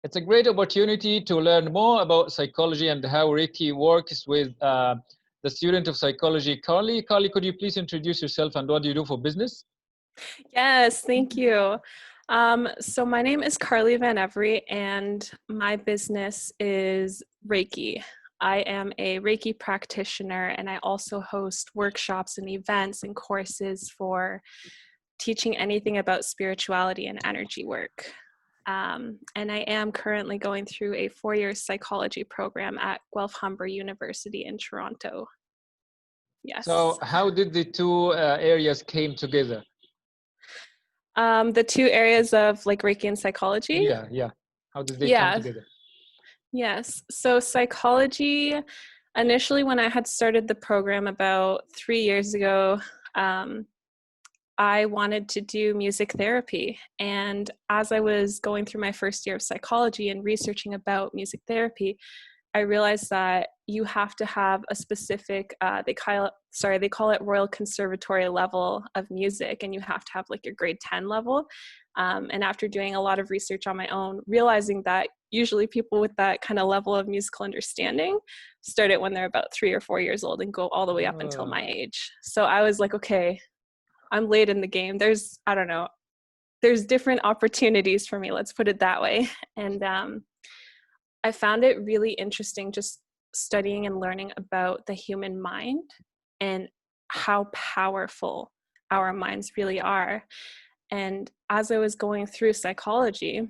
It's a great opportunity to learn more about psychology and how Reiki works with the student of psychology, Carly. Carly, could you please introduce yourself and what do you do for business? Yes, thank you. So my name is Carly VanEvery, and my business is Reiki. I am a Reiki practitioner, and I also host workshops and events and courses for teaching anything about spirituality and energy work. And I am currently going through a 4-year psychology program at Guelph Humber University in Toronto. So Yes. how did the two areas came together? The two areas of like Reiki and psychology. Yeah. How did they come Yeah. together? Yes. So psychology, initially when I had started the program about 3 years ago, I wanted to do music therapy. And as I was going through my first year of psychology and researching about music therapy, I realized that you have to have a specific, they call it Royal Conservatory level of music, and you have to have like your grade 10 level. And after doing a lot of research on my own, realizing that usually people with that kind of level of musical understanding start it when they're about 3 or 4 years old and go all the way up until my age. So I was like, okay, I'm late in the game. There's different opportunities for me, let's put it that way. And I found it really interesting just studying and learning about the human mind and how powerful our minds really are. And as I was going through psychology,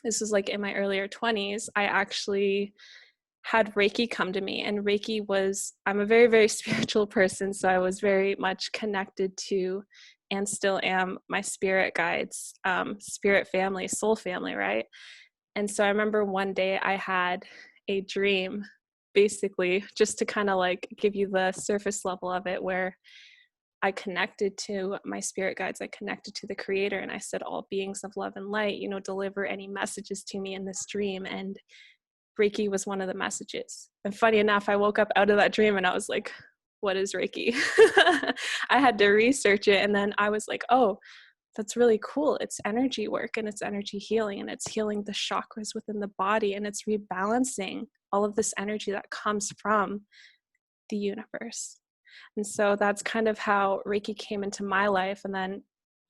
this was like in my earlier 20s, I actually had Reiki come to me. And Reiki I'm a very, very spiritual person. So I was very much connected to, and still am, my spirit guides, spirit family, soul family, right? And so I remember one day I had a dream, basically, just to kind of like give you the surface level of it, where I connected to my spirit guides, I connected to the creator, and I said, all beings of love and light, deliver any messages to me in this dream. And Reiki was one of the messages. And funny enough, I woke up out of that dream and I was like, what is Reiki? I had to research it. And then I was like, oh, that's really cool. It's energy work and it's energy healing, and it's healing the chakras within the body, and it's rebalancing all of this energy that comes from the universe. And so that's kind of how Reiki came into my life. And then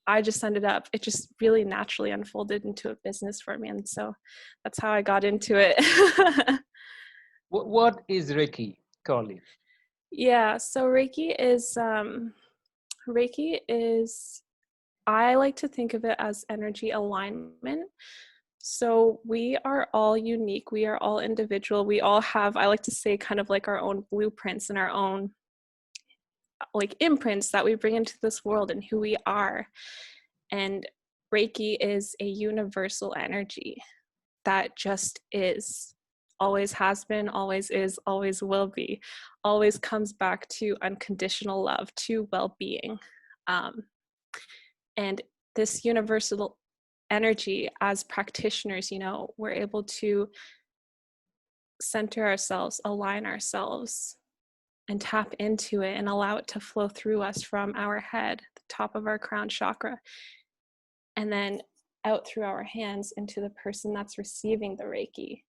it just really naturally unfolded into a business for me. And so that's how I got into it. What is Reiki, Carly? Yeah. So Reiki is, I like to think of it as energy alignment. So we are all unique. We are all individual. We all have, I like to say, kind of like our own blueprints and our own like imprints that we bring into this world and who we are. And Reiki is a universal energy that just is, always has been, always is, always will be, always comes back to unconditional love, to well-being. And this universal energy, as practitioners, we're able to center ourselves, align ourselves, and tap into it and allow it to flow through us from our head, the top of our crown chakra, and then out through our hands into the person that's receiving the Reiki.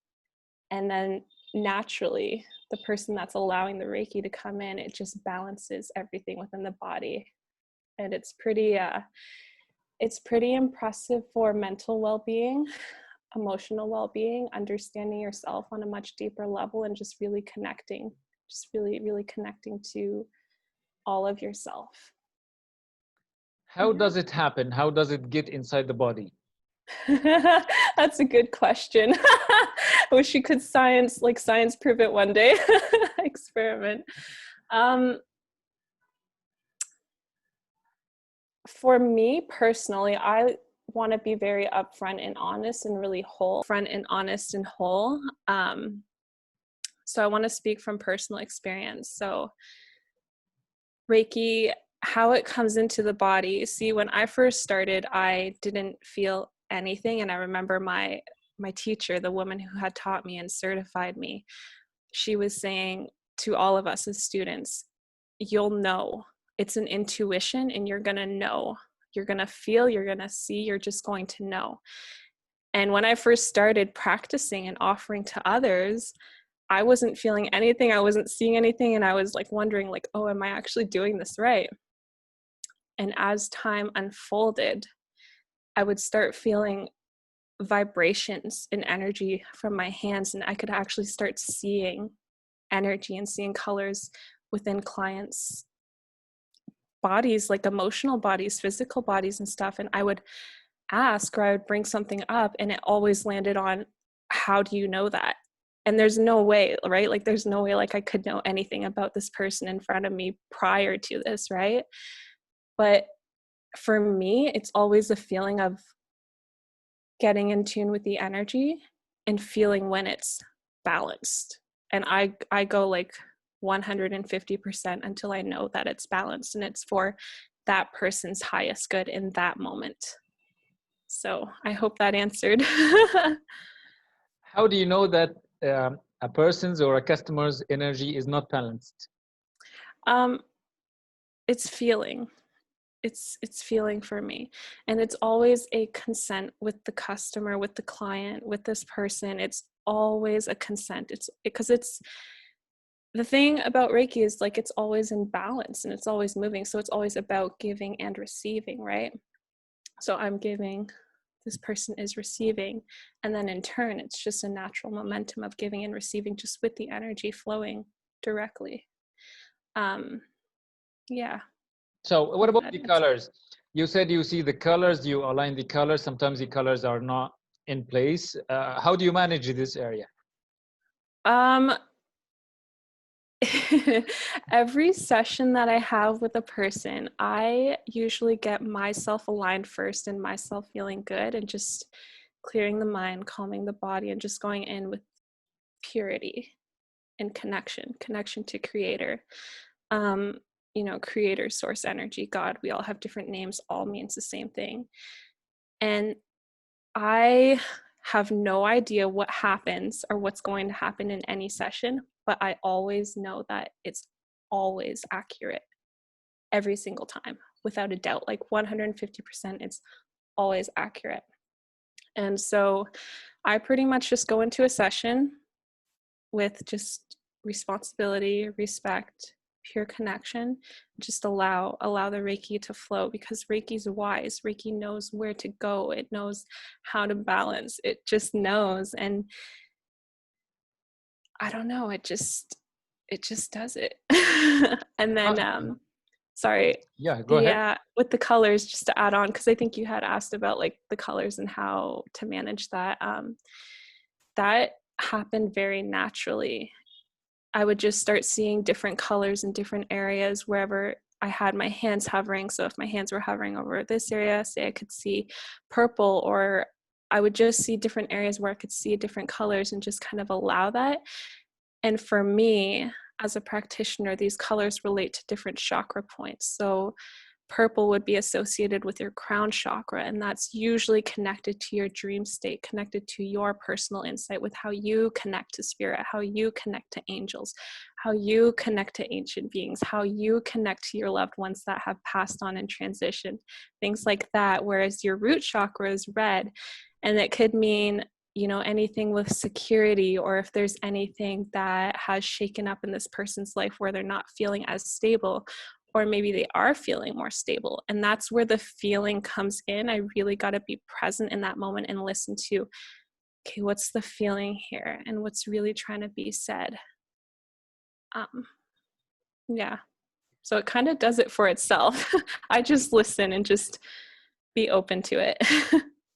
And then naturally, the person that's allowing the Reiki to come in, it just balances everything within the body. And it's pretty impressive for mental well-being, emotional well-being, understanding yourself on a much deeper level, and just really connecting to all of yourself. How does it happen? How does it get inside the body? That's a good question. I wish you could science prove it one day. Experiment. For me personally, I want to be very upfront and honest and really whole. So I want to speak from personal experience. So Reiki, how it comes into the body. See, when I first started, I didn't feel anything. And I remember my teacher, the woman who had taught me and certified me, she was saying to all of us as students, you'll know. It's an intuition, and you're going to know. You're going to feel, you're going to see, you're just going to know. And when I first started practicing and offering to others, I wasn't feeling anything. I wasn't seeing anything. And I was like wondering, like, oh, am I actually doing this right? And as time unfolded, I would start feeling vibrations and energy from my hands, and I could actually start seeing energy and seeing colors within clients' bodies, like emotional bodies, physical bodies and stuff. And I would ask, or I would bring something up, and it always landed on, how do you know that? And there's no way, right? Like there's no way like I could know anything about this person in front of me prior to this, right? But for me, it's always a feeling of getting in tune with the energy and feeling when it's balanced. And I go like 150% until I know that it's balanced and it's for that person's highest good in that moment. So I hope that answered. How do you know that a person's or a customer's energy is not balanced? It's feeling. It's feeling for me, and it's always a consent with the customer, with the client, with this person. It's always a consent. It's because it's the thing about Reiki is like it's always in balance and it's always moving, so it's always about giving and receiving, right? So I'm giving, this person is receiving, and then in turn it's just a natural momentum of giving and receiving, just with the energy flowing directly. Yeah. So what about the colors? You said you see the colors, you align the colors. Sometimes the colors are not in place. How do you manage this area? Every session that I have with a person, I usually get myself aligned first and myself feeling good and just clearing the mind, calming the body, and just going in with purity and connection to creator. Creator, source energy, God, we all have different names, all means the same thing. And I have no idea what happens or what's going to happen in any session, but I always know that it's always accurate every single time, without a doubt, like 150%, it's always accurate. And so I pretty much just go into a session with just responsibility, respect, pure connection, just allow the Reiki to flow, because Reiki's wise. Reiki knows where to go. It knows how to balance. It just knows. And I don't know, it just does it. And then sorry. Yeah, go ahead. Yeah, with the colors, just to add on, because I think you had asked about like the colors and how to manage that. That happened very naturally. I would just start seeing different colors in different areas wherever I had my hands hovering. So if my hands were hovering over this area, say I could see purple, or I would just see different areas where I could see different colors and just kind of allow that. And for me, as a practitioner, these colors relate to different chakra points. So purple would be associated with your crown chakra, and that's usually connected to your dream state, connected to your personal insight with how you connect to spirit, how you connect to angels, how you connect to ancient beings, how you connect to your loved ones that have passed on and transitioned, things like that. Whereas your root chakra is red, and it could mean anything with security, or if there's anything that has shaken up in this person's life where they're not feeling as stable, or maybe they are feeling more stable. And that's where the feeling comes in. I really got to be present in that moment and listen to, okay, what's the feeling here and what's really trying to be said. Yeah. So it kind of does it for itself. I just listen and just be open to it.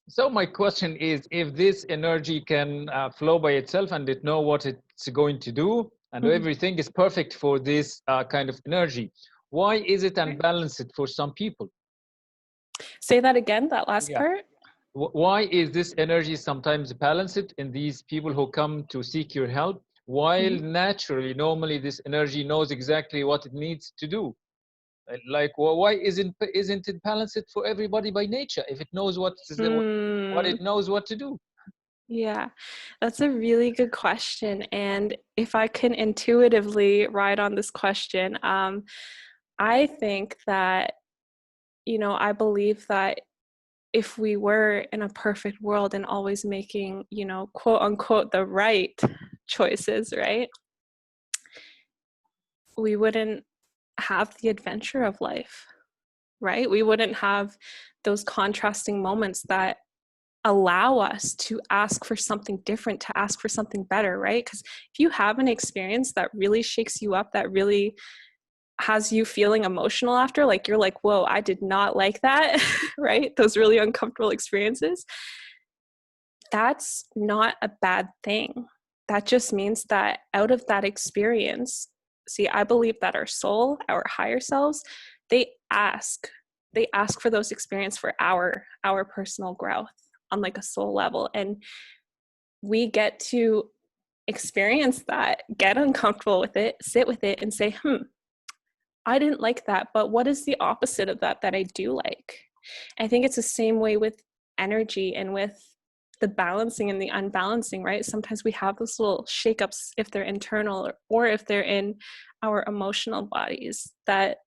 So my question is, if this energy can flow by itself and it know what it's going to do, and everything is perfect for this kind of energy, why is it unbalanced for some people? Say that again, that last part. Why is this energy sometimes balanced in these people who come to seek your help, while naturally, normally this energy knows exactly what it needs to do? Like, why isn't it balanced for everybody by nature if it knows what it knows what to do? Yeah, that's a really good question. And if I can intuitively ride on this question, I think that, I believe that if we were in a perfect world and always making, you know, quote unquote, the right choices, right? We wouldn't have the adventure of life, right? We wouldn't have those contrasting moments that allow us to ask for something different, to ask for something better, right? Because if you have an experience that really shakes you up, that really has you feeling emotional after, like you're like, whoa, I did not like that, right? Those really uncomfortable experiences. That's not a bad thing. That just means that out of that experience, see, I believe that our soul, our higher selves, they ask for those experiences for our personal growth on like a soul level. And we get to experience that, get uncomfortable with it, sit with it and say, I didn't like that, but what is the opposite of that I do like? I think it's the same way with energy and with the balancing and the unbalancing, right? Sometimes we have those little shakeups if they're internal or if they're in our emotional bodies that,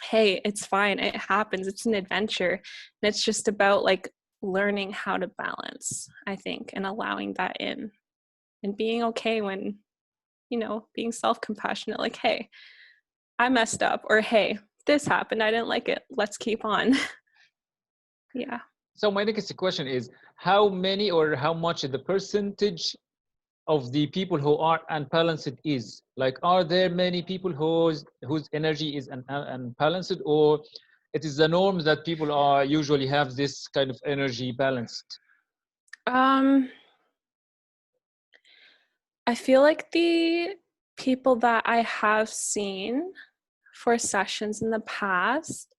hey, it's fine. It happens. It's an adventure. And it's just about like learning how to balance, I think, and allowing that in and being okay when, you know, being self-compassionate, like, hey, I messed up, or hey, this happened, I didn't like it, let's keep on. Yeah. So my next question is, how many or how much the percentage of the people who are unbalanced is? Like, are there many people whose energy is unbalanced, or it is the norm that people are usually have this kind of energy balanced? I feel like the people that I have seen for sessions in the past,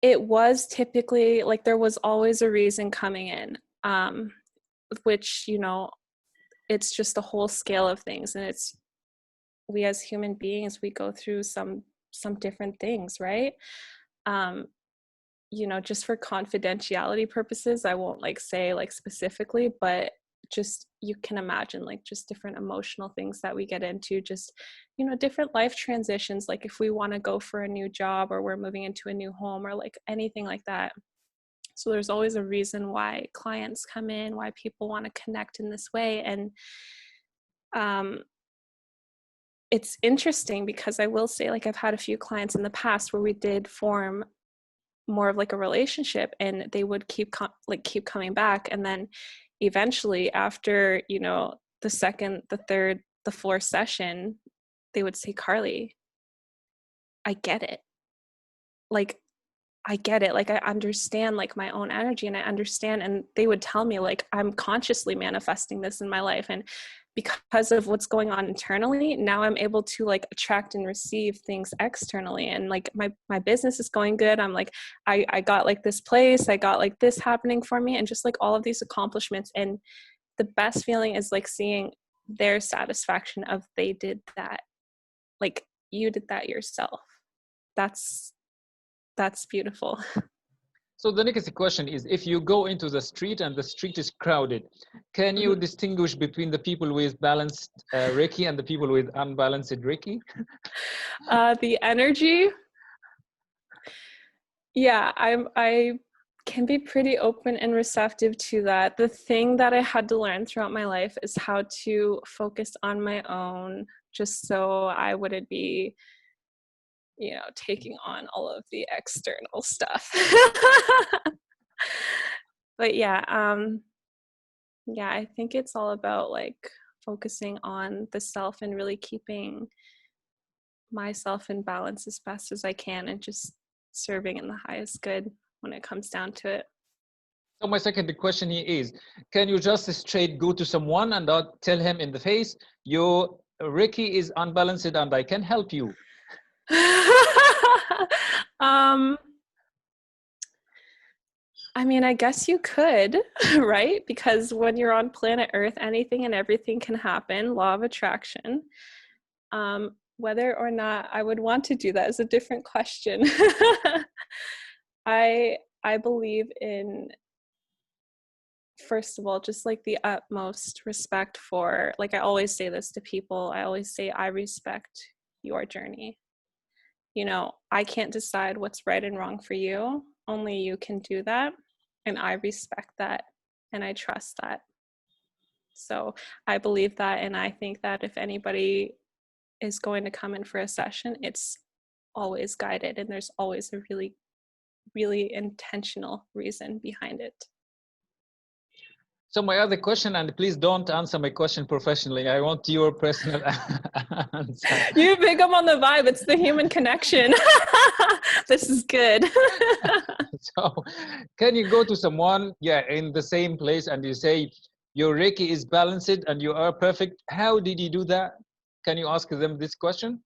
it was typically like there was always a reason coming in, which, you know, it's just a whole scale of things. And it's, we as human beings, we go through some different things, right? You know, just for confidentiality purposes, I won't like say like specifically, but just you can imagine like just different emotional things that we get into, just, you know, different life transitions, like if we want to go for a new job or we're moving into a new home or like anything like that. So there's always a reason why clients come in, why people want to connect in this way. And it's interesting because I will say, like, I've had a few clients in the past where we did form more of like a relationship and they would keep coming back. And then eventually after, you know, the second, the third, the fourth session, they would say, Carly, I get it. Like, I get it. Like, I understand like my own energy and I understand. And they would tell me like, I'm consciously manifesting this in my life. And because of what's going on internally, now I'm able to like attract and receive things externally. And like my business is going good. I'm like, I got like this place, I got like this happening for me, and just like all of these accomplishments. And the best feeling is like seeing their satisfaction of they did that. Like, you did that yourself. That's beautiful. So the next question is, if you go into the street and the street is crowded, can you distinguish between the people with balanced Reiki and the people with unbalanced Reiki? The energy, yeah, I can be pretty open and receptive to that. The thing that I had to learn throughout my life is how to focus on my own, just so I wouldn't be, you know, taking on all of the external stuff. But yeah, I think it's all about like focusing on the self and really keeping myself in balance as best as I can and just serving in the highest good when it comes down to it. So my second question here is, can you just straight go to someone and tell him in the face, your Reiki is unbalanced and I can help you? I mean, I guess you could, right? Because when you're on planet Earth, anything and everything can happen, law of attraction. Whether or not I would want to do that is a different question. I believe in, first of all, just like the utmost respect for, like I always say this to people, I always say, I respect your journey. You know, I can't decide what's right and wrong for you, only you can do that. And I respect that and I trust that. So I believe that. And I think that if anybody is going to come in for a session, it's always guided and there's always a really, really intentional reason behind it. So my other question, and please don't answer my question professionally. I want your personal answer. You pick up on the vibe. It's the human connection. This is good. So can you go to someone, in the same place and you say, your Reiki is balanced and you are perfect. How did you do that? Can you ask them this question?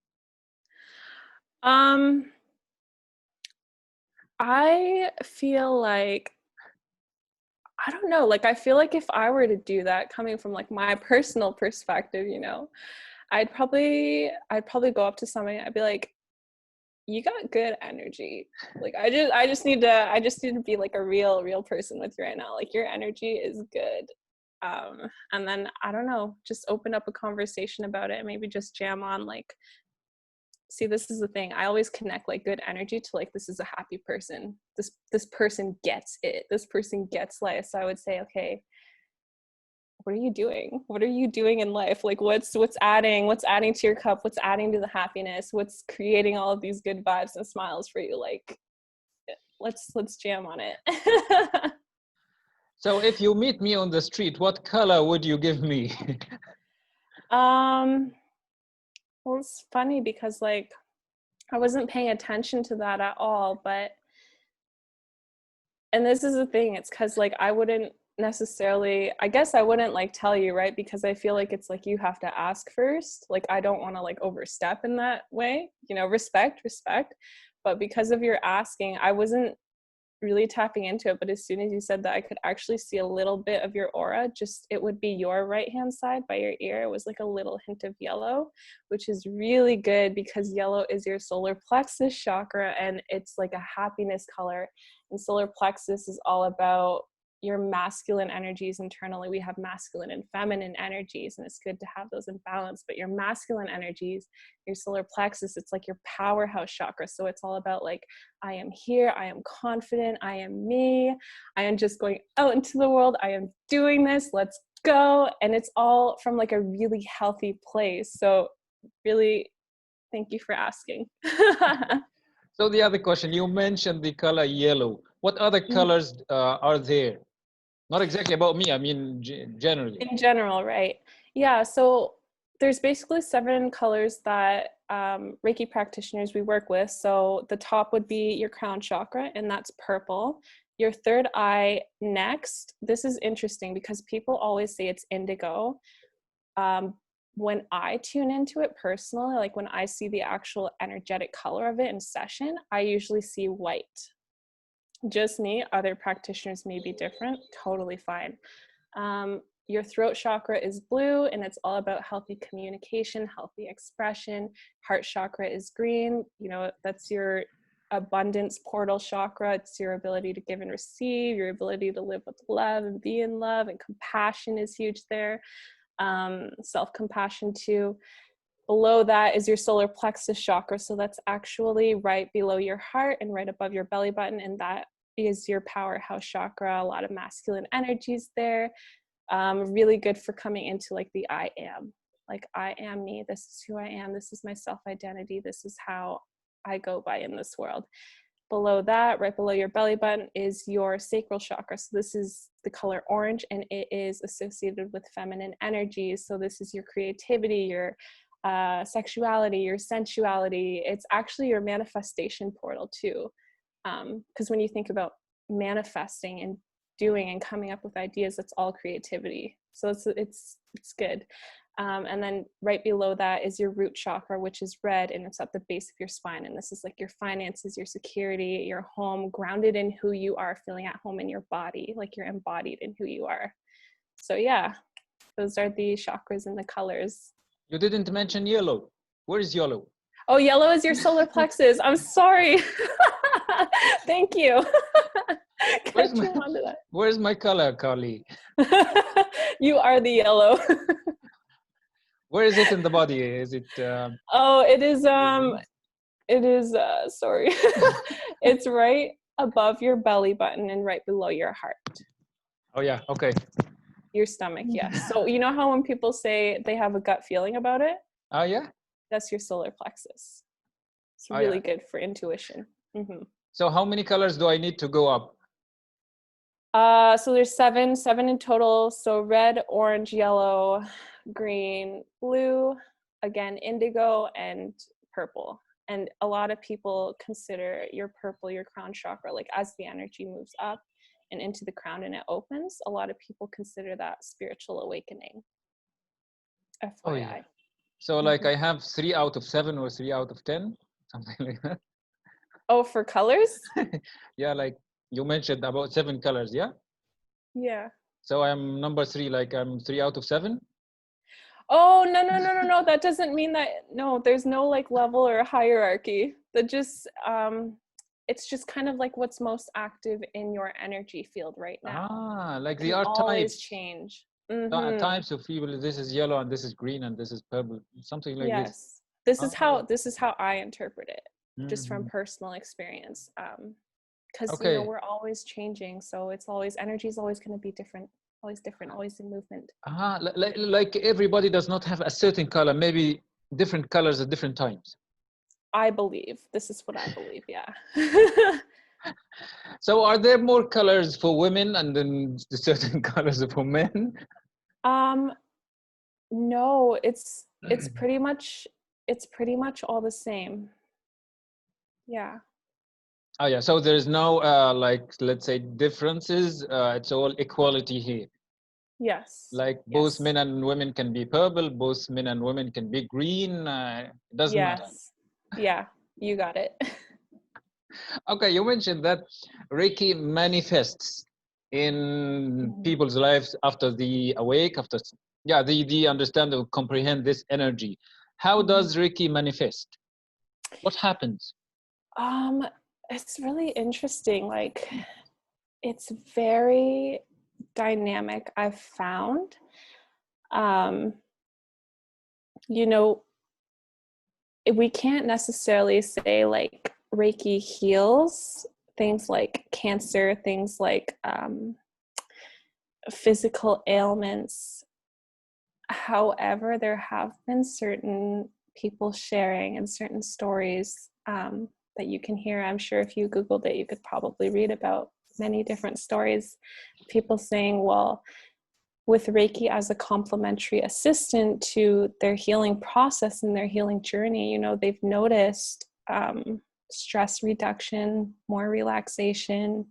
I feel like, I don't know, like I feel like if I were to do that coming from like my personal perspective, you know, I'd probably go up to somebody, I'd be like, you got good energy. Like I just need to be like a real person with you right now. Like your energy is good. And then I don't know, just open up a conversation about it and maybe just jam on like, see, this is the thing. I always connect like good energy to like, this is a happy person. This person gets it. This person gets life. So I would say, okay, what are you doing? What are you doing in life? Like what's adding to your cup? What's adding to the happiness? What's creating all of these good vibes and smiles for you? Like, let's jam on it. So if you meet me on the street, what color would you give me? Well, it's funny because like I wasn't paying attention to that at all, and this is the thing, it's because like I wouldn't necessarily, I guess I wouldn't like tell you, right? Because I feel like it's like you have to ask first. Like I don't want to like overstep in that way, you know, respect. But because of your asking, I wasn't really tapping into it, but as soon as you said that, I could actually see a little bit of your aura. Just, it would be your right hand side by your ear. It was like a little hint of yellow, which is really good because yellow is your solar plexus chakra and it's like a happiness color. And solar plexus is all about your masculine energies internally. We have masculine and feminine energies, and it's good to have those in balance. But your masculine energies, your solar plexus, it's like your powerhouse chakra. So it's all about like, I am here, I am confident, I am me, I am just going out into the world, I am doing this, let's go. And it's all from like a really healthy place. So really, thank you for asking. So the other question, you mentioned the color yellow. What other colors are there? Not exactly about me, I mean generally. In general, right? Yeah, so there's basically 7 colors that Reiki practitioners we work with. So the top would be your crown chakra, and that's purple. Your third eye next. This is interesting because people always say it's indigo. When I tune into it personally, like when I see the actual energetic color of it in session, I usually see white. Just me, other practitioners may be different, totally fine. Your throat chakra is blue and it's all about healthy communication, healthy expression. Heart chakra is green. You know, that's your abundance portal chakra. It's your ability to give and receive, your ability to live with love and be in love, and compassion is huge there. Self-compassion too. Below that is your solar plexus chakra. So that's actually right below your heart and right above your belly button. And that is your powerhouse chakra. A lot of masculine energies there. Really good for coming into like the I am. Like, I am me. This is who I am. This is my self-identity. This is how I go by in this world. Below that, right below your belly button, is your sacral chakra. So this is the color orange, and it is associated with feminine energies. So this is your creativity, your sexuality, your sensuality. It's actually your manifestation portal too. Because when you think about manifesting and doing and coming up with ideas, that's all creativity. So it's good. And then right below that is your root chakra, which is red, and it's at the base of your spine. And this is like your finances, your security, your home, grounded in who you are, feeling at home in your body, like you're embodied in who you are. So yeah, those are the chakras and the colors. You didn't mention yellow. Where is yellow? Oh, yellow is your solar plexus. I'm sorry. Thank you. Where's my color, Carly? You are the yellow. Where is it in the body? Is it? Oh, it is. Sorry. It's right. above your belly button and right below your heart. Oh yeah, okay. Your stomach, yes. So you know how when people say they have a gut feeling about it? Oh yeah? That's your solar plexus. It's Oh really yeah. good for intuition. So how many colors do I need to go up? So there's seven in total. So red, orange, yellow, green, blue, again, indigo, and purple. And a lot of people consider your purple, your crown chakra, like as the energy moves up and into the crown and it opens, a lot of people consider that spiritual awakening. Oh yeah. FYI. So like I have 3 out of 7 or 3 out of 10, something like that. Oh, for colors? Yeah, like you mentioned about 7 colors, yeah? Yeah. So I'm number 3, like I'm 3 out of 7. Oh, no. That doesn't mean that, no, there's no like level or hierarchy. That just, it's just kind of like what's most active in your energy field right now. Ah, like It the can art always types. change. Types of people. This is yellow and this is green and this is purple. Something like this. Yes. This is Oh, how I interpret it, just from mhm. personal experience. Because Okay. we're always changing, so it's always, energy is always going to be different, always in movement. Like everybody does not have a certain color, maybe different colors at different times. I believe this is what I believe. Yeah. So are there more colors for women and then the certain colors for men? um No, it's pretty much all the same. Yeah. Oh yeah, so there's no like let's say differences. It's all equality here. Yes. Like both Yes. men and women can be purple, both men and women can be green. It doesn't matter. Yes. Yeah, you got it. Okay, you mentioned that Reiki manifests in Mhm. people's lives after the awake, after yeah, the understand or comprehend this energy. How Mhm. does Reiki manifest? What happens? Um, it's really interesting. Like, it's very dynamic, I've found. Um, you know, we can't necessarily say like Reiki heals things like cancer, things like physical ailments. However, there have been certain people sharing and certain stories that you can hear. I'm sure if you Googled it, you could probably read about many different stories. People saying, well, with Reiki as a complementary assistant to their healing process and their healing journey, they've noticed stress reduction, more relaxation,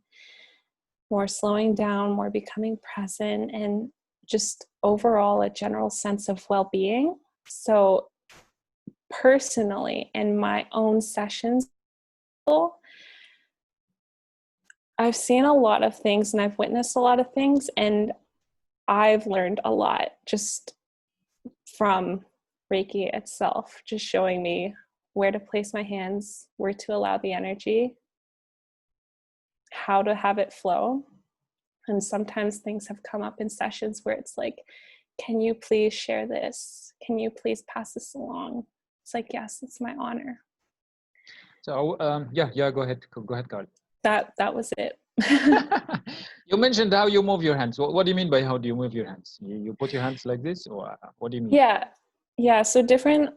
more slowing down, more becoming present, and just overall a general sense of well-being. So personally, in my own sessions, I've seen a lot of things and I've witnessed a lot of things, and I've learned a lot just from Reiki itself, just showing me where to place my hands, where to allow the energy, how to have it flow. And sometimes things have come up in sessions where it's like, can you please share this? Can you please pass this along? It's like, yes, it's my honor. So yeah, go ahead, Carl. That was it. You mentioned how you move your hands. What do you mean by how do you move your hands? You put your hands like this, or what do you mean? Yeah, so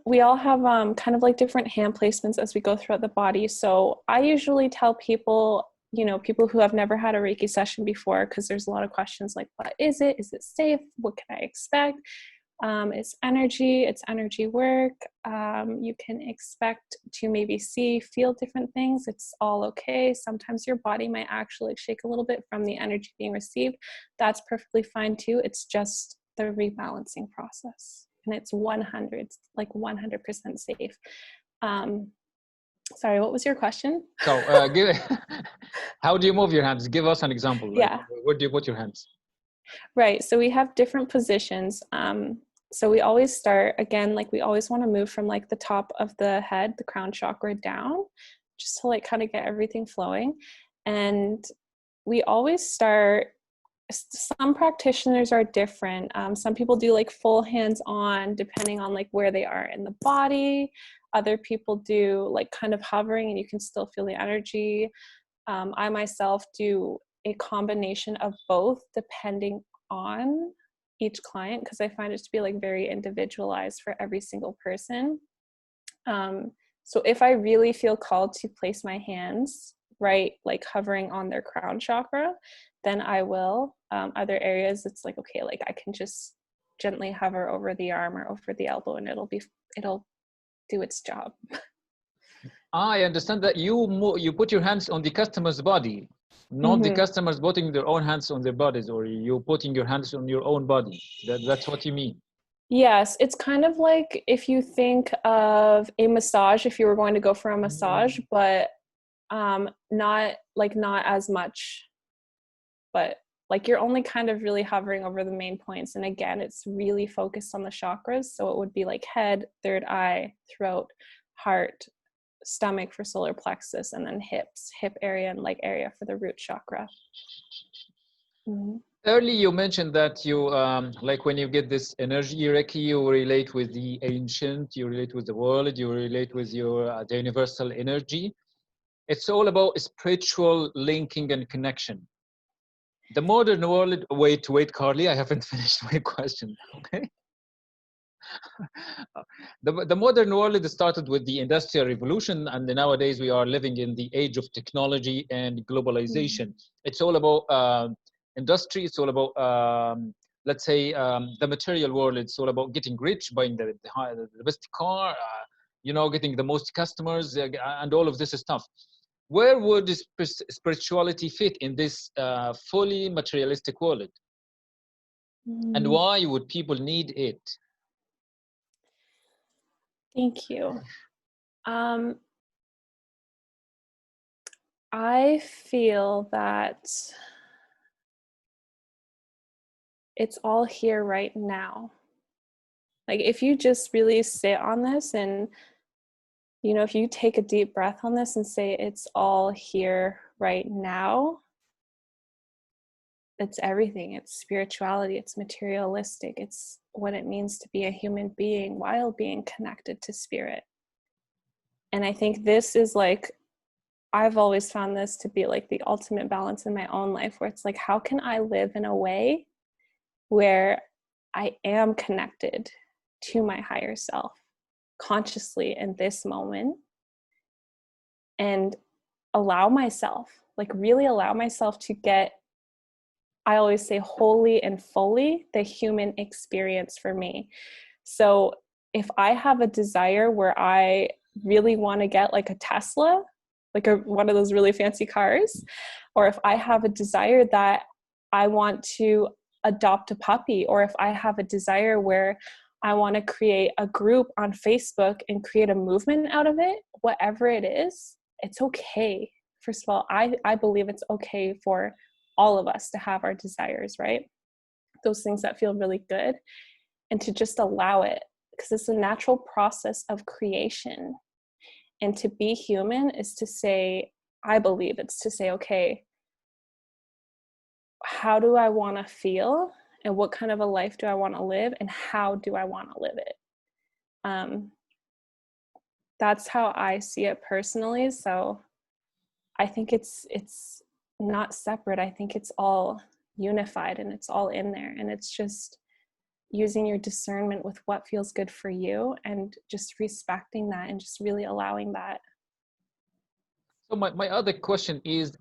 we all have kind of like different hand placements as we go throughout the body. So I usually tell people, people who have never had a Reiki session before, because there's a lot of questions like, what is it? Is it safe? What can I expect? It's energy work. You can expect to maybe feel different things. It's all okay. Sometimes your body might actually shake a little bit from the energy being received. That's perfectly fine too. It's just the rebalancing process. And it's 100% safe. Sorry, what was your question? So how do you move your hands? Give us an example. Like, Yeah. where do you put your hands? Right. So we have different positions. So we always start, again, like we always want to move from like the top of the head, the crown chakra down, just to like kind of get everything flowing. And we always start, some practitioners are different. Some people do like full hands on, depending on like where they are in the body. Other people do like kind of hovering and you can still feel the energy. I myself do a combination of both depending on each client, because I find it to be like very individualized for every single person. So if I really feel called to place my hands right, like hovering on their crown chakra, then I will. Other areas, it's like, okay, like I can just gently hover over the arm or over the elbow, and it'll do its job. I understand that you put your hands on the customer's body, not the Mm-hmm. customers putting their own hands on their bodies, or you putting your hands on your own body. That's what you mean. Yes, it's kind of like if you think of a massage, if you were going to go for a massage, but not as much, but like you're only kind of really hovering over the main points. And again, it's really focused on the chakras. So it would be like head, third eye, throat, heart, stomach for solar plexus, and then hips, hip area and leg area for the root chakra. Mm-hmm. Early, you mentioned that you, like when you get this energy, Reiki, you relate with the ancient, you relate with the world, you relate with your the universal energy. It's all about spiritual linking and connection. The modern world, wait, Carly, I haven't finished my question, okay? The modern world started with the Industrial Revolution, and nowadays we are living in the age of technology and globalization. It's all about industry. It's all about, let's say, the material world. It's all about getting rich, buying the best car, getting the most customers, and all of this stuff. Where would spirituality fit in this fully materialistic world? And why would people need it? Thank you. I feel that it's all here right now. Like if you just really sit on this and, if you take a deep breath on this and say it's all here right now, it's everything. It's spirituality, it's materialistic, it's what it means to be a human being while being connected to spirit. And I think this is like, I've always found this to be like the ultimate balance in my own life, where it's like, how can I live in a way where I am connected to my higher self consciously in this moment, and really allow myself to get, I always say, wholly and fully the human experience for me. So if I have a desire where I really want to get like a Tesla, like one of those really fancy cars, or if I have a desire that I want to adopt a puppy, or if I have a desire where I want to create a group on Facebook and create a movement out of it, whatever it is, it's okay. First of all, I believe it's okay for all of us to have our desires, right? Those things that feel really good, and to just allow it, because it's a natural process of creation. And to be human is to say, I believe it's to say, okay, how do I want to feel, and what kind of a life do I want to live, and how do I want to live it? That's how I see it personally. So I think it's not separate. I think it's all unified, and it's all in there, and it's just using your discernment with what feels good for you, and just respecting that, and just really allowing that. So my other question is,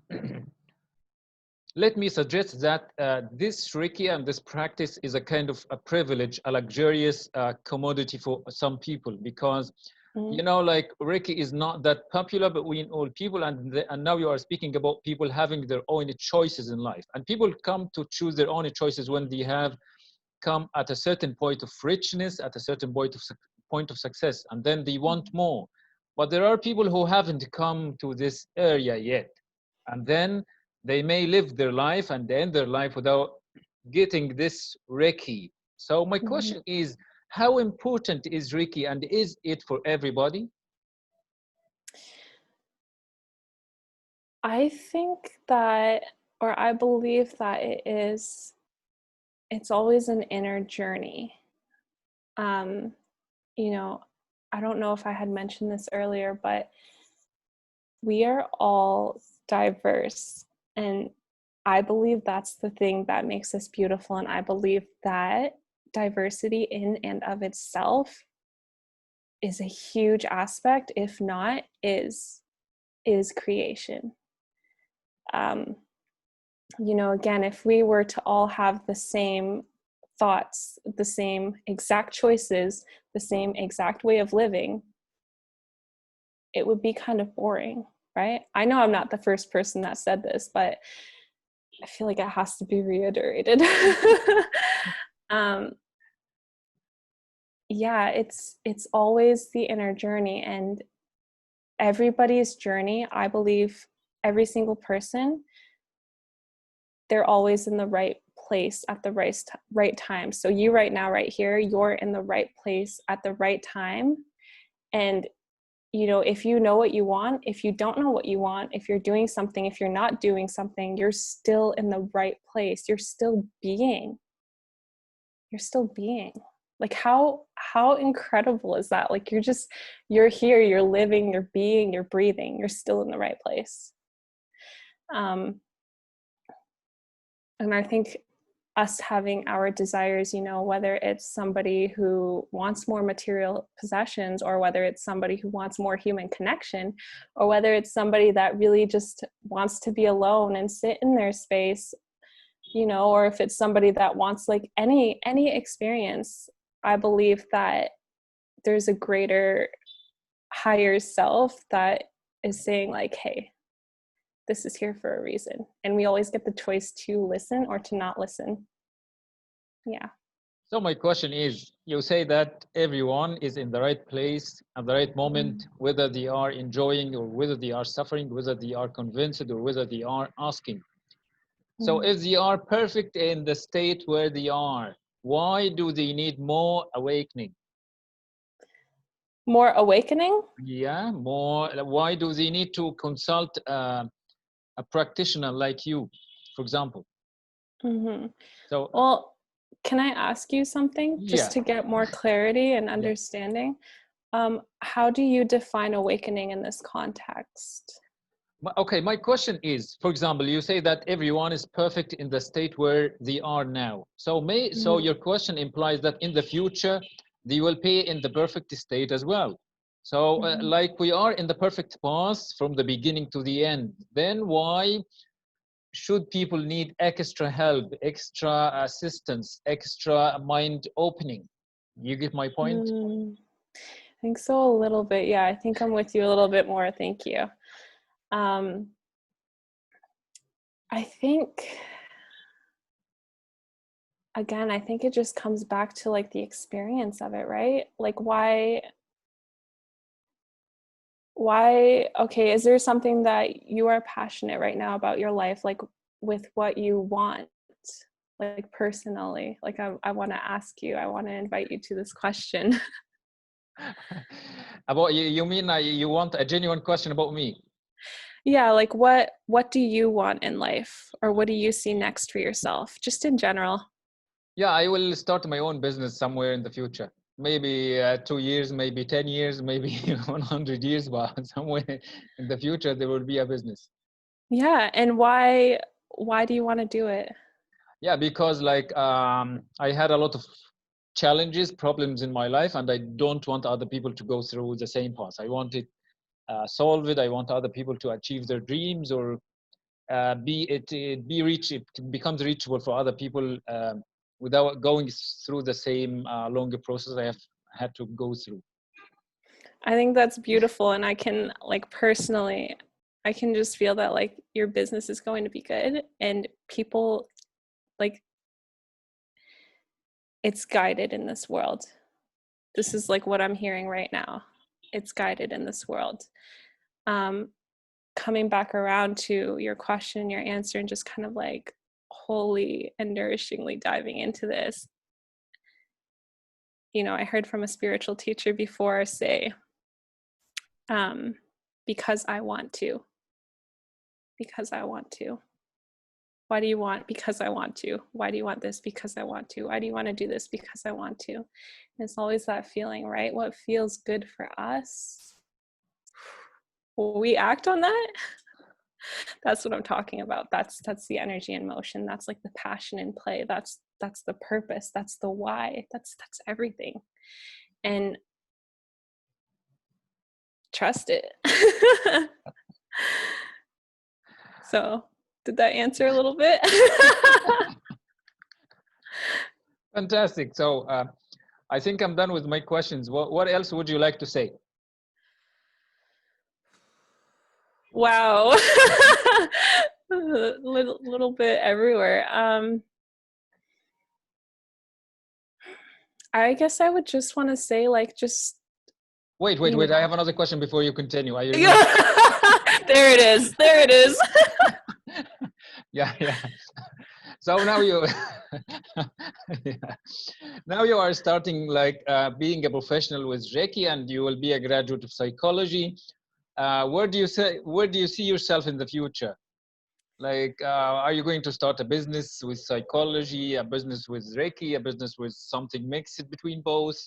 let me suggest that this Reiki and this practice is a kind of a privilege, a luxurious commodity for some people, because like Reiki is not that popular between all people, and now you are speaking about people having their own choices in life, and people come to choose their own choices when they have come at a certain point of richness, at a certain point of success, and then they want more. But there are people who haven't come to this area yet, and then they may live their life and end their life without getting this Reiki. So my question is, how important is Reiki, and is it for everybody? I think that, or I believe that it's always an inner journey. I don't know if I had mentioned this earlier, but we are all diverse. And I believe that's the thing that makes us beautiful. And I believe that diversity in and of itself is a huge aspect, if not is creation. You know, again, if we were to all have the same thoughts, the same exact choices, the same exact way of living, it would be kind of boring, right? I know I'm not the first person that said this, but I feel like it has to be reiterated. Yeah, it's always the inner journey, and everybody's journey, I believe every single person, they're always in the right place at the right time. So you right now, right here, you're in the right place at the right time. And, you know, if you know what you want, if you don't know what you want, if you're doing something, if you're not doing something, you're still in the right place. You're still being. Like how incredible is that? Like you're here, you're living, you're being, you're breathing, you're still in the right place. And I think us having our desires, you know, whether it's somebody who wants more material possessions, or whether it's somebody who wants more human connection, or whether it's somebody that really just wants to be alone and sit in their space, you know, or if it's somebody that wants like any experience, I believe that there's a greater, higher self that is saying like, hey, this is here for a reason. And we always get the choice to listen or to not listen. Yeah. So my question is, you say that everyone is in the right place at the right moment, whether they are enjoying or whether they are suffering, whether they are convinced or whether they are asking. So if they are perfect in the state where they are, why do they need more awakening? More awakening? Yeah, more. Why do they need to consult a practitioner like you, for example? So Well, can I ask you something just yeah. to get more clarity and Yeah. understanding? How do you define awakening in this context? Okay, my question is, for example, you say that everyone is perfect in the state where they are now. So your question implies that in the future they will be in the perfect state as well. So like we are in the perfect path from the beginning to the end, then why should people need extra help, extra assistance, extra mind opening? You get my point? I think so a little bit. Yeah, I think I'm with you a little bit more. Thank you. I think, again, I think it just comes back to like the experience of it, right? Like why, okay, is there something that you are passionate right now about your life, like with what you want, like personally? Like I want to ask you, I want to invite you to this question. About you, you mean you want a genuine question about me? Yeah, like what do you want in life, or what do you see next for yourself, just in general? Yeah, I will start my own business somewhere in the future. Maybe 2 years, maybe 10 years, maybe 100 years, but somewhere in the future there will be a business. Yeah, and why do you want to do it? Yeah, because like I had a lot of challenges, problems in my life, and I don't want other people to go through the same path. I want it solve it. I want other people to achieve their dreams, or it becomes reachable for other people without going through the same longer process I have had to go through. I think that's beautiful, and I can, like, personally, I can just feel that like your business is going to be good, and people, like, it's guided in this world. This is like what I'm hearing right now. It's guided in this world. Coming back around to your question, your answer, and just kind of like wholly and nourishingly diving into this. You know, I heard from a spiritual teacher before say, because I want to. Because I want to. Why do you want? Because I want to. Why do you want this? Because I want to. Why do you want to do this? Because I want to. And it's always that feeling, right? What feels good for us? Will we act on that? That's what I'm talking about. That's the energy in motion. That's like the passion in play. That's the purpose. That's the why. That's everything. And trust it. So, did that answer a little bit? Fantastic. So I think I'm done with my questions. What else would you like to say? Wow. little bit everywhere. I guess I would just want to say, like, just Wait. I have another question before you continue. Are you There it is. There it is. Yeah. So now you, yeah. Now you are starting like being a professional with Reiki, and you will be a graduate of psychology. Where do you see yourself in the future? Like, are you going to start a business with psychology, a business with Reiki, a business with something mixed between both?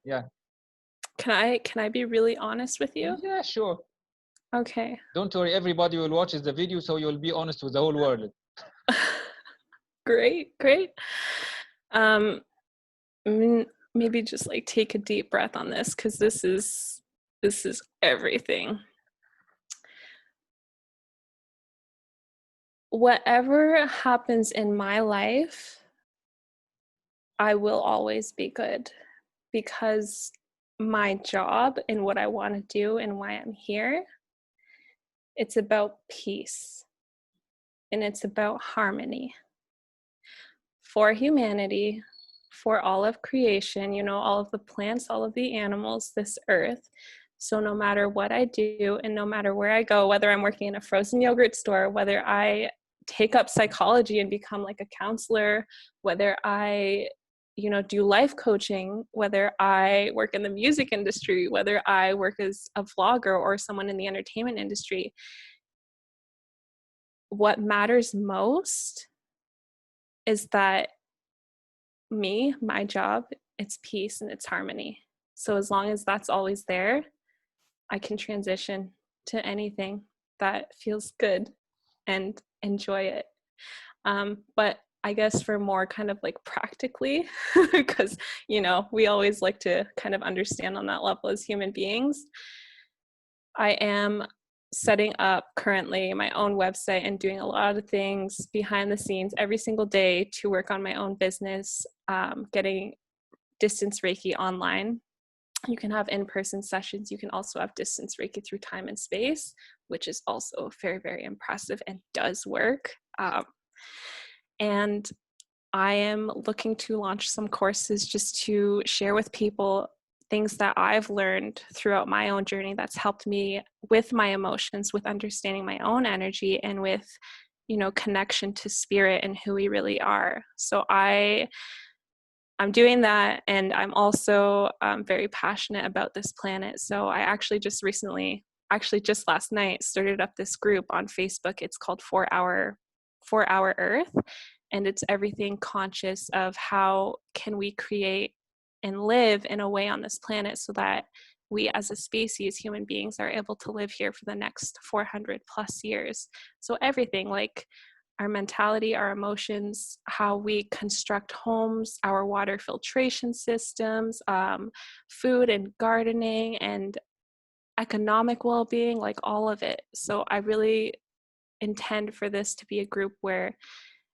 Yeah. Can I be really honest with you? Yeah, sure. Okay. Don't worry, everybody will watch the video, so you'll be honest with the whole world. Great. Maybe just like take a deep breath on this, because this is everything. Whatever happens in my life, I will always be good, because my job and what I want to do and why I'm here, it's about peace and it's about harmony for humanity, for all of creation, all of the plants, all of the animals, this earth. So no matter what I do and no matter where I go, whether I'm working in a frozen yogurt store, whether I take up psychology and become like a counselor, whether I do life coaching, whether I work in the music industry, whether I work as a vlogger or someone in the entertainment industry, what matters most is that my job, it's peace and it's harmony. So as long as that's always there, I can transition to anything that feels good and enjoy it. But I guess for more kind of like practically, because, we always like to kind of understand on that level as human beings, I am setting up currently my own website and doing a lot of things behind the scenes every single day to work on my own business, getting distance Reiki online. You can have in-person sessions. You can also have distance Reiki through time and space, which is also very, very impressive and does work. And I am looking to launch some courses just to share with people things that I've learned throughout my own journey that's helped me with my emotions, with understanding my own energy, and with, connection to spirit and who we really are. So I'm doing that, and I'm also very passionate about this planet. So I actually just last night, started up this group on Facebook. It's called 4 Hour Earth, and it's everything conscious of how can we create and live in a way on this planet so that we as a species, human beings, are able to live here for the next 400 plus years. So everything, like our mentality, our emotions, how we construct homes, our water filtration systems, food and gardening, and economic well-being, like all of it. So I really intend for this to be a group where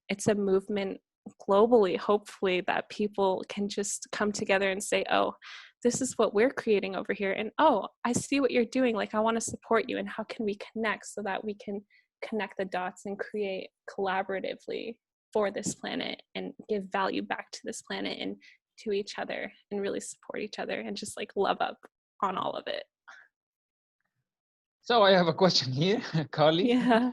it's a movement globally, hopefully, that people can just come together and say, oh, this is what we're creating over here. And oh, I see what you're doing. Like, I want to support you. And how can we connect so that we can connect the dots and create collaboratively for this planet and give value back to this planet and to each other and really support each other and just like love up on all of it. So I have a question here, Carly. Yeah.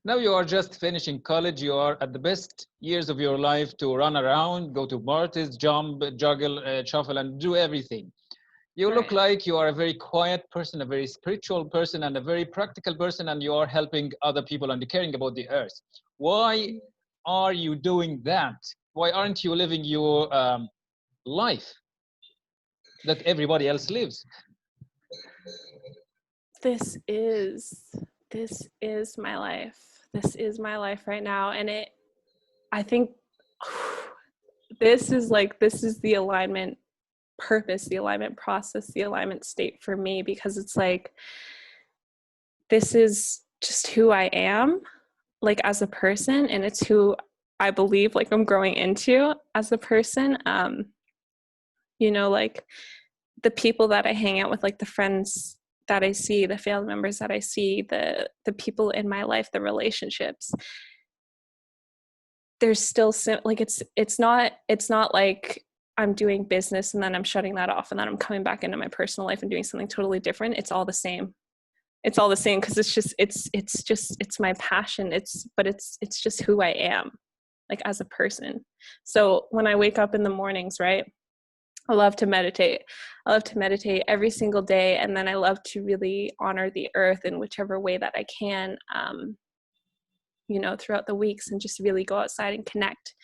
Now you are just finishing college. You are at the best years of your life to run around, go to parties, jump, juggle, shuffle, and do everything. You look like you are a very quiet person, a very spiritual person, and a very practical person, and you are helping other people and caring about the earth. Why are you doing that? Why aren't you living your life that everybody else lives? This is this is my life. This is my life right now. And I think this is the alignment purpose, the alignment process, the alignment state for me, because it's like, this is just who I am, like as a person, and it's who I believe like I'm growing into as a person. You know, like the people that I hang out with, like the friends that I see, the family members that I see, the people in my life, the relationships, there's still like it's not like I'm doing business and then I'm shutting that off and then I'm coming back into my personal life and doing something totally different. It's all the same. It's all the same, because it's my passion. It's just who I am, like as a person. So when I wake up in the mornings, right, I love to meditate. I love to meditate every single day, and then I love to really honor the earth in whichever way that I can, you know, throughout the weeks, and just really go outside and connect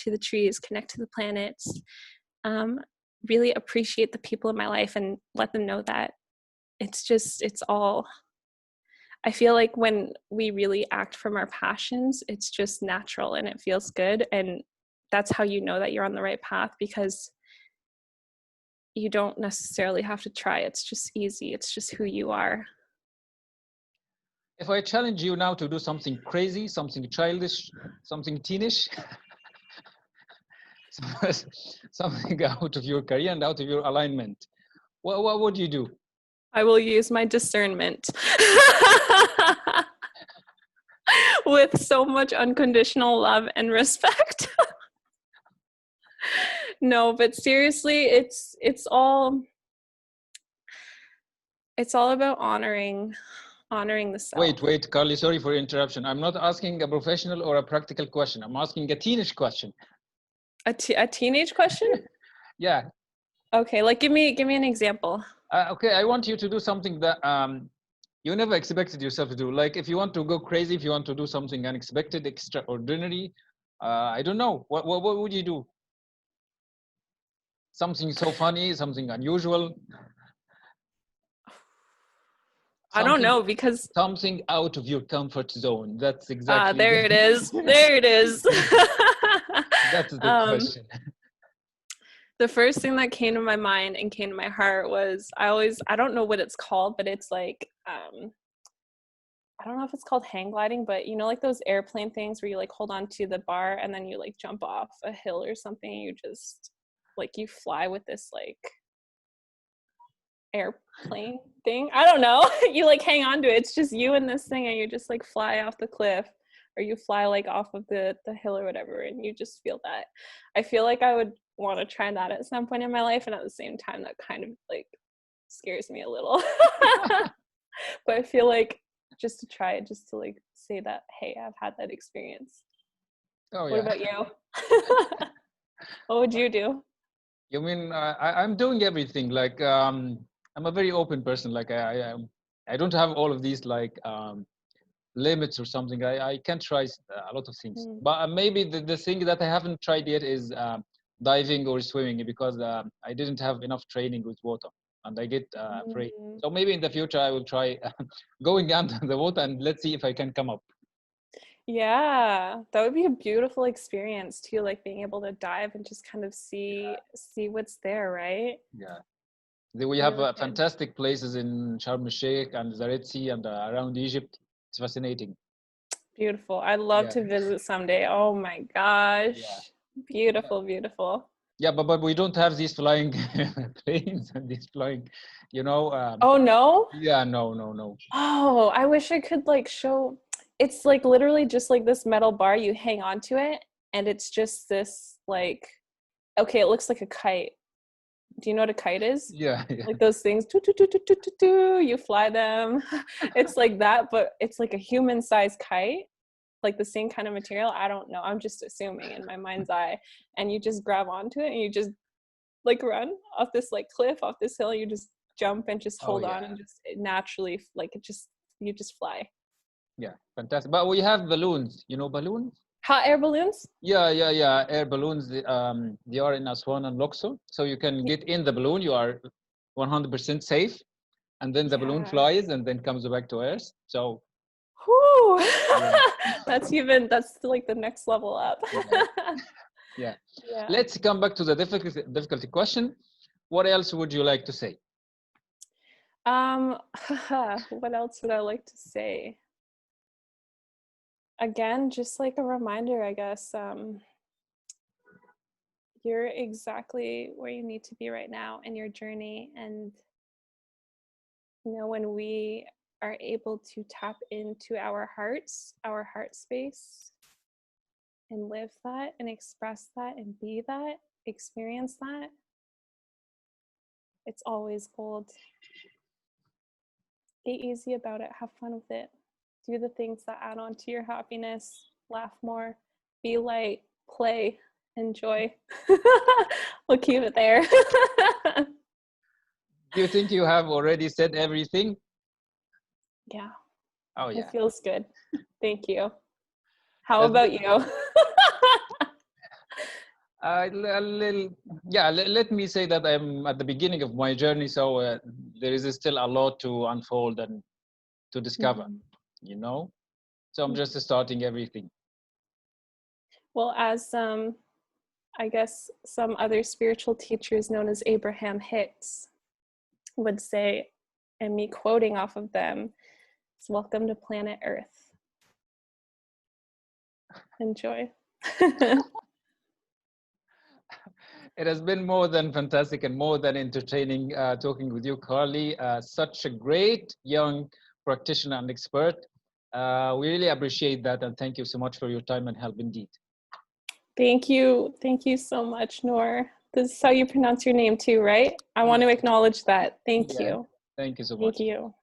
to the trees, connect to the planets, really appreciate the people in my life and let them know that it's all, I feel like when we really act from our passions, it's just natural and it feels good. And that's how you know that you're on the right path, because you don't necessarily have to try. It's just easy. It's just who you are. If I challenge you now to do something crazy, something childish, something teenish, something out of your career and out of your alignment, what would you do? I will use my discernment with so much unconditional love and respect. No, but seriously, it's all about honoring the self. Wait, Carly, sorry for interruption. I'm not asking a professional or a practical question. I'm asking a teenish question. A teenage question? Yeah. Okay, like give me an example. Okay, I want you to do something that you never expected yourself to do. Like if you want to go crazy, if you want to do something unexpected, extraordinary, I don't know. What would you do? Something so funny, something unusual. I don't know, because something out of your comfort zone. That's exactly. There it is. There it is. That's the question. The first thing that came to my mind and came to my heart was, I don't know what it's called, but it's like, I don't know if it's called hang gliding, but you know, like those airplane things where you like hold on to the bar and then you like jump off a hill or something. You just like, you fly with this like airplane thing. I don't know. You like hang on to it. It's just you and this thing, and you just like fly off the cliff, or you fly like off of the hill or whatever, and you just feel that. I feel like I would want to try that at some point in my life, and at the same time that kind of like scares me a little. But I feel like just to try it, just to like say that, hey, I've had that experience. Oh, yeah. What about you? What would you do? You mean I'm doing everything. Like I'm a very open person. Like I don't have all of these like limits or something. I can try a lot of things, but maybe the thing that I haven't tried yet is diving or swimming, because I didn't have enough training with water and I get afraid. So maybe in the future I will try going under the water, and let's see if I can come up. Yeah, that would be a beautiful experience too, like being able to dive and just kind of see what's there, right? Yeah. We have fantastic places in Sharm el-Sheikh and the Red Sea and around Egypt. It's fascinating. Beautiful. I'd love to visit someday. Oh my gosh. Yeah. Beautiful, beautiful. Yeah, but we don't have these flying planes and these flying, you know. Oh, no? Yeah, no. Oh, I wish I could like show. It's like literally just like this metal bar. You hang on to it, and it's just this like, okay, it looks like a kite. Do you know what a kite is? Yeah. Like those things, you fly them. It's like that, but it's like a human-sized kite, like the same kind of material. I don't know. I'm just assuming in my mind's eye. And you just grab onto it and you just like run off this like cliff, off this hill. You just jump and just hold on and just naturally, like you just fly. Yeah, fantastic. But we have balloons. You know balloons? Hot air balloons? Yeah. Air balloons. They are in Aswan and Luxor, so you can get in the balloon. You are 100% safe, and then the balloon flies and then comes back to Earth. So Whew. Yeah. That's like the next level up. Yeah. Yeah. Let's come back to the difficulty question. What else would you like to say? What else would I like to say? Again, just like a reminder, I guess, you're exactly where you need to be right now in your journey. And, you know, when we are able to tap into our hearts, our heart space, and live that and express that and be that, experience that, it's always gold. Be easy about it, have fun with it, do the things that add on to your happiness, laugh more, be light, play, enjoy. We'll keep it there. Do you think you have already said everything? Yeah. Oh, yeah. It feels good. Thank you. How That's about you? let me say that I'm at the beginning of my journey, so there is still a lot to unfold and to discover, you know? So I'm just starting everything. Well, as I guess some other spiritual teachers known as Abraham Hicks would say, and me quoting off of them, it's welcome to planet Earth. Enjoy. It has been more than fantastic and more than entertaining talking with you, Carly. Such a great young practitioner and expert. We really appreciate that, and thank you so much for your time and help indeed. Thank you. Thank you so much, Nour. This is how you pronounce your name too, right? I want to acknowledge that. Thank you. Thank you so much. Thank you.